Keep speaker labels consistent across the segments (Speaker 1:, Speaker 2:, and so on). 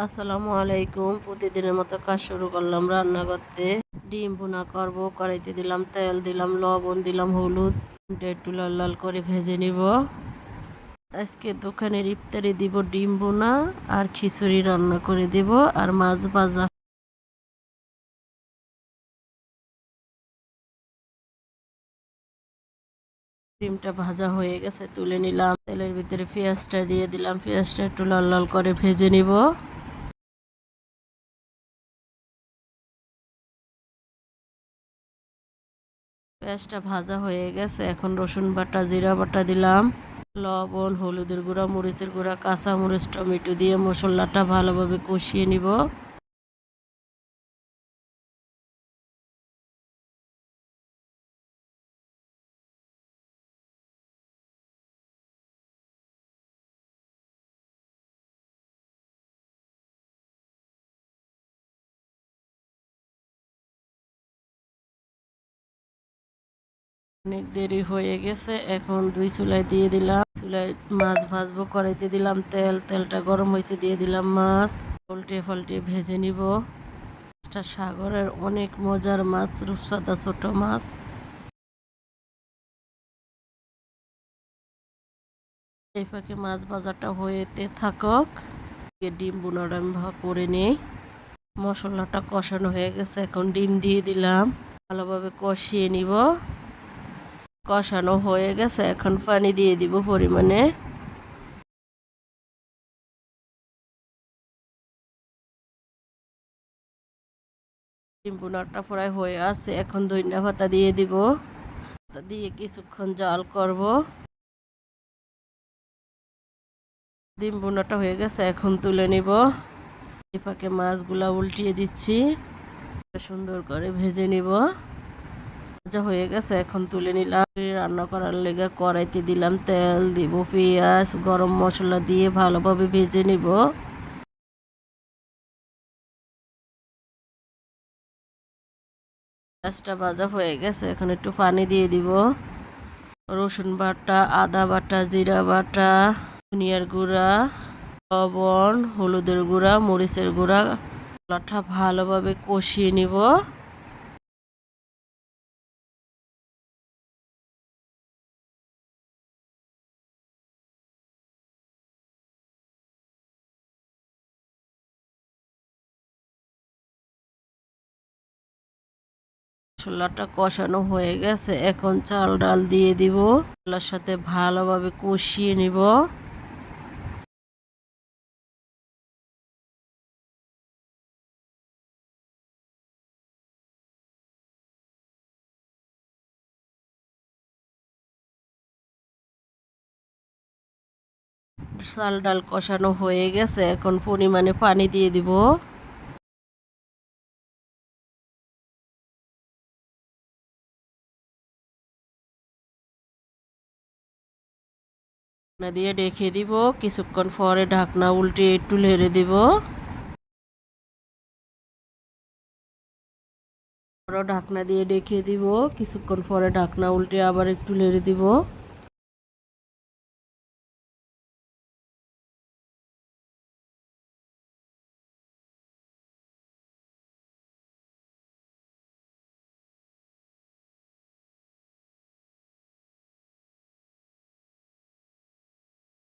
Speaker 1: আসসালামু আলাইকুম। প্রতিদিনের মতো কাজ শুরু করলাম রান্না করতে। ডিম ভুনা করব। কড়াইতে দিলাম তেল, দিলাম লবণ, দিলাম হলুদ। একটু লাল লাল করে ভেজে নিব। আজকে দোকানের ইফতারি দিব ডিম ভুনা আর খিচুড়ি রান্না করে দিব আর মাছ ভাজা। ডিমটা ভাজা হয়ে গেছে, তুলে নিলাম। তেলের ভিতরে পেঁয়াজটা দিয়ে দিলাম। পেঁয়াজটা একটু লাল লাল করে ভেজে নিব। পেঁয়াজটা ভাজা হয়ে গেছে, এখন রসুন বাটা, জিরা বাটা দিলাম। লবণ, হলুদের গুঁড়া, মরিচের গুঁড়া, কাঁচা মরিচ, টমেটো দিয়ে মশলাটা ভালোভাবে কষিয়ে নিব। অনেক দেরি হয়ে গেছে, এখন দুই চুলায় দিয়ে দিলাম। চুলায় মাছ ভাজবো, কড়াইতে দিলাম তেল। তেলটা গরম হয়েছে, দিয়ে দিলাম মাছ। পাল্টে পাল্টে ভেজে নিব। মাছটা সাগরের অনেক মজার মাছ, রূপসাদা ছোট মাছ। এই ফাঁকে মাছ ভাজাটা হয়েতে থাকুক। ডিম বোনাটা আমি ভাগ করে নিই। মশলাটা কষানো হয়ে গেছে, এখন ডিম দিয়ে দিলাম। ভালোভাবে কষিয়ে নিব। কষানো হয়ে গেছে, এখন পানি দিয়ে দিব পরিমাণে। ডিম বোনাটা প্রায় হয়ে আছে, এখন ধনিয়া পাতা দিয়ে দিব। দিয়ে কিছুক্ষণ জাল করব। ডিম বোনাটা হয়ে গেছে, এখন তুলে নিব। এই ফাঁকে মাছগুলা উল্টিয়ে দিচ্ছি, সুন্দর করে ভেজে নিব। ভাজা হয়ে গেছে, এখন তুলে নিলাম। রান্না করার লেগে কড়াইতে দিলাম তেল, দিব পেঁয়াজ, গরম মশলা দিয়ে ভালোভাবে ভেজে নিব। পেঁয়াজটা ভাজা হয়ে গেছে, এখন একটু পানি দিয়ে দিব। রসুন বাটা, আদা বাটা, জিরা বাটা, ধনিয়ার গুঁড়া, লবণ, হলুদের গুঁড়া, মরিচের গুঁড়া, মশলাটা ভালোভাবে কষিয়ে নিব। মশলাটা কষানো হয়ে গেছে, এখন চাল ডাল দিয়ে দিব। মশলার সাথে ভালোভাবে কষিয়ে নিব। চাল ডাল কষানো হয়ে গেছে, এখন পরিমাণে পানি দিয়ে দিব। ঢাকনা দিয়ে রেখে দিব। কিছুক্ষণ পরে ঢাকনা উল্টে একটু নেড়ে দিব। আরও ঢাকনা দিয়ে রেখে দিব। কিছুক্ষণ পরে ঢাকনা উল্টে আবার একটু নেড়ে দিব।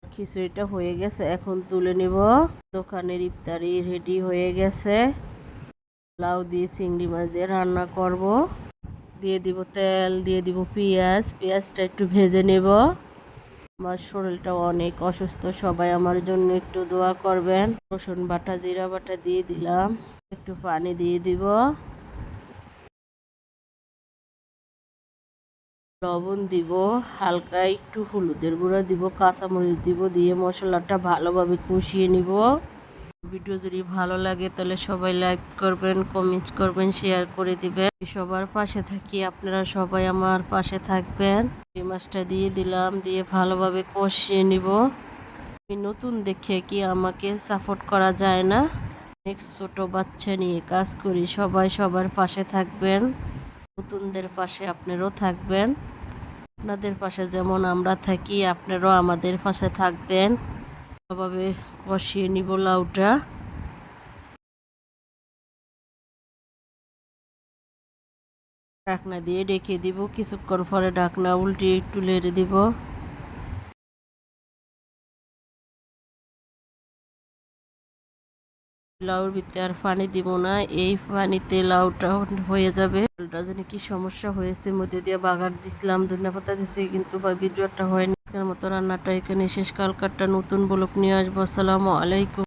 Speaker 1: খিচুড়িটা হয়ে গেছে, এখন তুলে নিব। দোকানের ইফতারি রেডি হয়ে গেছে। লাউ দিয়ে চিংড়ি মাছ দিয়ে রান্না করব। দিয়ে দিব তেল, দিয়ে দিব পেঁয়াজ। পেঁয়াজটা একটু ভেজে নেব। আমার শরীরটা অনেক অসুস্থ, সবাই আমার জন্য একটু দোয়া করবেন। রসুন বাটা, জিরা বাটা দিয়ে দিলাম। একটু পানি দিয়ে দিব। লবণ দিব, হালকা একটু হলুদের গুঁড়া দিব, কাঁচামরিচ দিব, দিয়ে মশলাটা ভালোভাবে কষিয়ে নিব। ভিডিও যদি ভালো লাগে তাহলে সবাই লাইক করবেন, কমেন্ট করবেন, শেয়ার করে দিবেন। সবার পাশে থাকি, আপনারা সবাই আমার পাশে থাকবেন। এই মাছটা দিয়ে দিলাম, দিয়ে ভালোভাবে কষিয়ে নিব। আমি নতুন দেখে কি আমাকে সাপোর্ট করা যায় না? অনেক ছোট বাচ্চা নিয়ে কাজ করি, সবাই সবার পাশে থাকবেন। নতুনদের পাশে আপনারাও থাকবেন। আপনাদের পাশে যেমন আমরা থাকি, আপনারাও আমাদের পাশে থাকবেন। ভালোভাবে কষিয়ে নিব লাউটা। ঢাকনা দিয়ে ঢেকে দিব। কিছুক্ষণ পরে ঢাকনা উল্টিয়ে একটু নেড়ে দিব। লাউর ভিতরে আর পানি দিব না, এই পানিতে লাউটা হয়ে যাবে। লাউটা যেন কি সমস্যা হয়েছে, মধ্যে দিয়ে বাগার দিছিলাম, ধনিয়া পাতা দিছি, কিন্তু ভিডিওটা হয়নি। আজকের মতো রান্নাটা এখানে শেষ। কালকারটা নতুন ব্লগ নিয়ে আসবো। আসসালামু আলাইকুম।